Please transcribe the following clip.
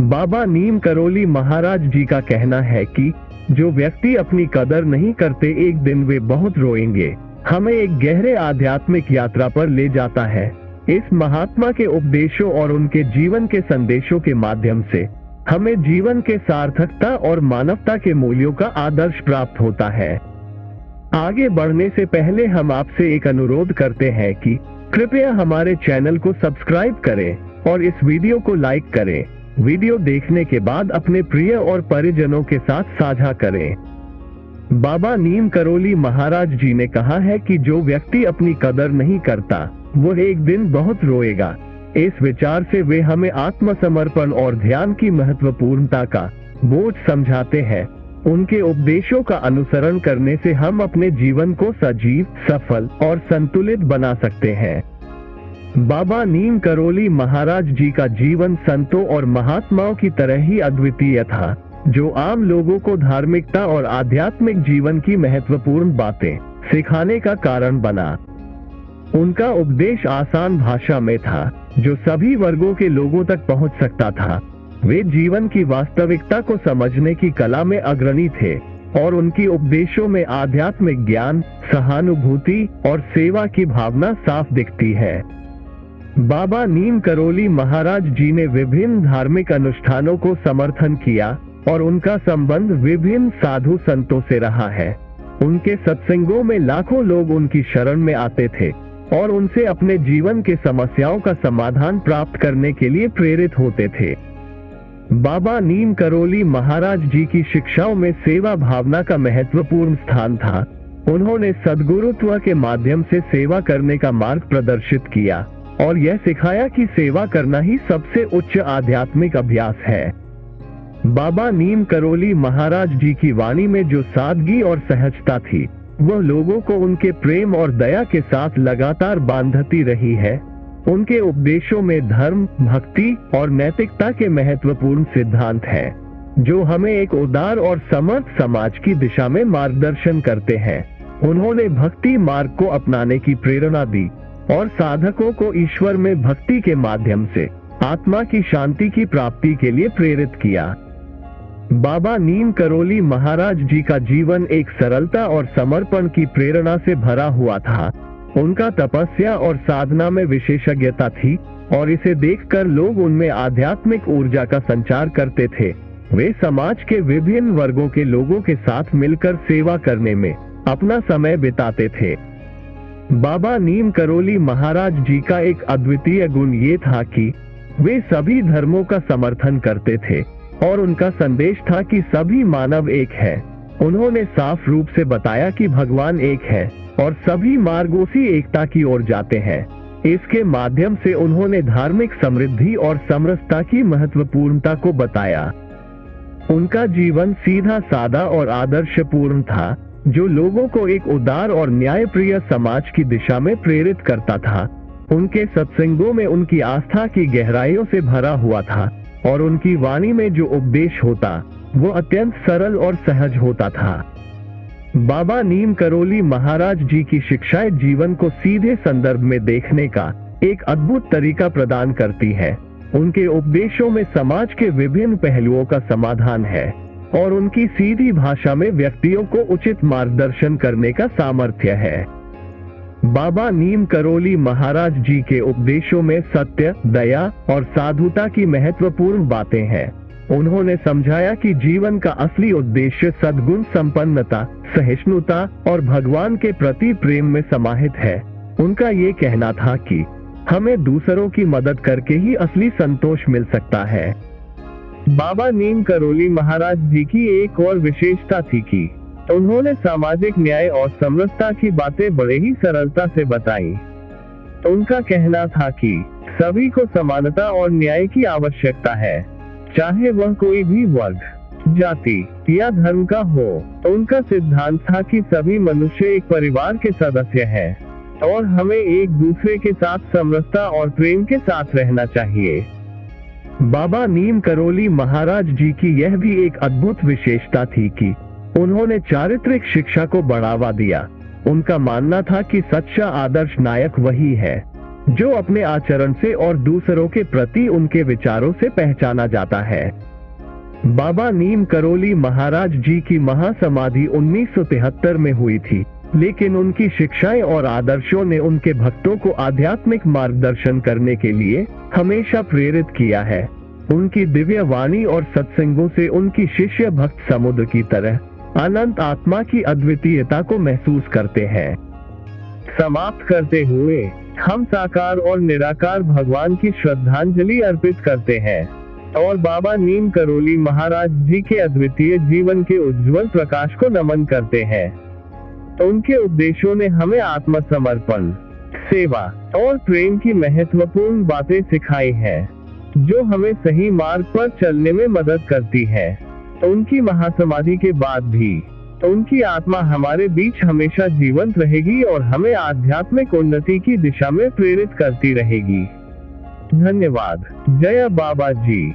बाबा नीम करोली महाराज जी का कहना है कि जो व्यक्ति अपनी कदर नहीं करते एक दिन वे बहुत रोएंगे। हमें एक गहरे आध्यात्मिक यात्रा पर ले जाता है। इस महात्मा के उपदेशों और उनके जीवन के संदेशों के माध्यम से हमें जीवन के सार्थकता और मानवता के मूल्यों का आदर्श प्राप्त होता है। आगे बढ़ने से पहले हम आपसे एक अनुरोध करते हैं कि कृपया हमारे चैनल को सब्सक्राइब करें और इस वीडियो को लाइक करें। वीडियो देखने के बाद अपने प्रिय और परिजनों के साथ साझा करें। बाबा नीम करोली महाराज जी ने कहा है कि जो व्यक्ति अपनी कदर नहीं करता वो एक दिन बहुत रोएगा। इस विचार से वे हमें आत्मसमर्पण और ध्यान की महत्वपूर्णता का बोझ समझाते हैं। उनके उपदेशों का अनुसरण करने से हम अपने जीवन को सजीव, सफल और संतुलित बना सकते हैं। बाबा नीम करोली महाराज जी का जीवन संतों और महात्माओं की तरह ही अद्वितीय था, जो आम लोगों को धार्मिकता और आध्यात्मिक जीवन की महत्वपूर्ण बातें सिखाने का कारण बना। उनका उपदेश आसान भाषा में था, जो सभी वर्गों के लोगों तक पहुंच सकता था। वे जीवन की वास्तविकता को समझने की कला में अग्रणी थे और उनकी उपदेशों में आध्यात्मिक ज्ञान, सहानुभूति और सेवा की भावना साफ दिखती है। बाबा नीम करोली महाराज जी ने विभिन्न धार्मिक अनुष्ठानों को समर्थन किया और उनका संबंध विभिन्न साधु संतों से रहा है। उनके सत्संगों में लाखों लोग उनकी शरण में आते थे और उनसे अपने जीवन के समस्याओं का समाधान प्राप्त करने के लिए प्रेरित होते थे। बाबा नीम करोली महाराज जी की शिक्षाओं में सेवा भावना का महत्वपूर्ण स्थान था। उन्होंने सद्गुरुत्व के माध्यम से सेवा करने का मार्ग प्रदर्शित किया और यह सिखाया कि सेवा करना ही सबसे उच्च आध्यात्मिक अभ्यास है। बाबा नीम करोली महाराज जी की वाणी में जो सादगी और सहजता थी, वह लोगों को उनके प्रेम और दया के साथ लगातार बांधती रही है। उनके उपदेशों में धर्म, भक्ति और नैतिकता के महत्वपूर्ण सिद्धांत हैं, जो हमें एक उदार और समर्थ समाज की दिशा में मार्गदर्शन करते हैं। उन्होंने भक्ति मार्ग को अपनाने की प्रेरणा दी और साधकों को ईश्वर में भक्ति के माध्यम से आत्मा की शांति की प्राप्ति के लिए प्रेरित किया। बाबा नीम करोली महाराज जी का जीवन एक सरलता और समर्पण की प्रेरणा से भरा हुआ था। उनका तपस्या और साधना में विशेषज्ञता थी और इसे देखकर लोग उनमें आध्यात्मिक ऊर्जा का संचार करते थे। वे समाज के विभिन्न वर्गों के लोगों के साथ मिलकर सेवा करने में अपना समय बिताते थे। बाबा नीम करोली महाराज जी का एक अद्वितीय गुण ये था कि वे सभी धर्मों का समर्थन करते थे और उनका संदेश था कि सभी मानव एक है। उन्होंने साफ रूप से बताया कि भगवान एक है और सभी मार्ग उसी एकता की ओर जाते हैं। इसके माध्यम से उन्होंने धार्मिक समृद्धि और समरसता की महत्वपूर्णता को बताया। उनका जीवन सीधा, सादा और आदर्शपूर्ण था, जो लोगों को एक उदार और न्यायप्रिय समाज की दिशा में प्रेरित करता था। उनके सत्संगों में उनकी आस्था की गहराइयों से भरा हुआ था और उनकी वाणी में जो उपदेश होता वो अत्यंत सरल और सहज होता था। बाबा नीम करोली महाराज जी की शिक्षाएं जीवन को सीधे संदर्भ में देखने का एक अद्भुत तरीका प्रदान करती है। उनके उपदेशों में समाज के विभिन्न पहलुओं का समाधान है और उनकी सीधी भाषा में व्यक्तियों को उचित मार्गदर्शन करने का सामर्थ्य है। बाबा नीम करोली महाराज जी के उपदेशों में सत्य, दया और साधुता की महत्वपूर्ण बातें हैं। उन्होंने समझाया कि जीवन का असली उद्देश्य सद्गुण संपन्नता, सहिष्णुता और भगवान के प्रति प्रेम में समाहित है। उनका ये कहना था कि हमें दूसरों की मदद करके ही असली संतोष मिल सकता है। बाबा नीम करोली महाराज जी की एक और विशेषता थी कि उन्होंने सामाजिक न्याय और समरसता की बातें बड़े ही सरलता से बताई। उनका कहना था कि सभी को समानता और न्याय की आवश्यकता है, चाहे वह कोई भी वर्ग, जाति या धर्म का हो। उनका सिद्धांत था कि सभी मनुष्य एक परिवार के सदस्य हैं और हमें एक दूसरे के साथ समरसता और प्रेम के साथ रहना चाहिए। बाबा नीम करोली महाराज जी की यह भी एक अद्भुत विशेषता थी कि उन्होंने चारित्रिक शिक्षा को बढ़ावा दिया। उनका मानना था कि सच्चा आदर्श नायक वही है जो अपने आचरण से और दूसरों के प्रति उनके विचारों से पहचाना जाता है। बाबा नीम करोली महाराज जी की महासमाधि 1973 में हुई थी, लेकिन उनकी शिक्षाएं और आदर्शों ने उनके भक्तों को आध्यात्मिक मार्गदर्शन करने के लिए हमेशा प्रेरित किया है। उनकी दिव्य वाणी और सत्संगों से उनकी शिष्य भक्त समुद्र की तरह अनंत आत्मा की अद्वितीयता को महसूस करते हैं। समाप्त करते हुए हम साकार और निराकार भगवान की श्रद्धांजलि अर्पित करते हैं और बाबा नीम करोली महाराज जी के अद्वितीय जीवन के उज्जवल प्रकाश को नमन करते हैं। उनके उपदेशों ने हमें आत्मसमर्पण, सेवा और प्रेम की महत्वपूर्ण बातें सिखाई हैं, जो हमें सही मार्ग पर चलने में मदद करती है। उनकी महासमाधि के बाद भी उनकी आत्मा हमारे बीच हमेशा जीवंत रहेगी और हमें आध्यात्मिक उन्नति की दिशा में प्रेरित करती रहेगी। धन्यवाद। जय बाबा जी।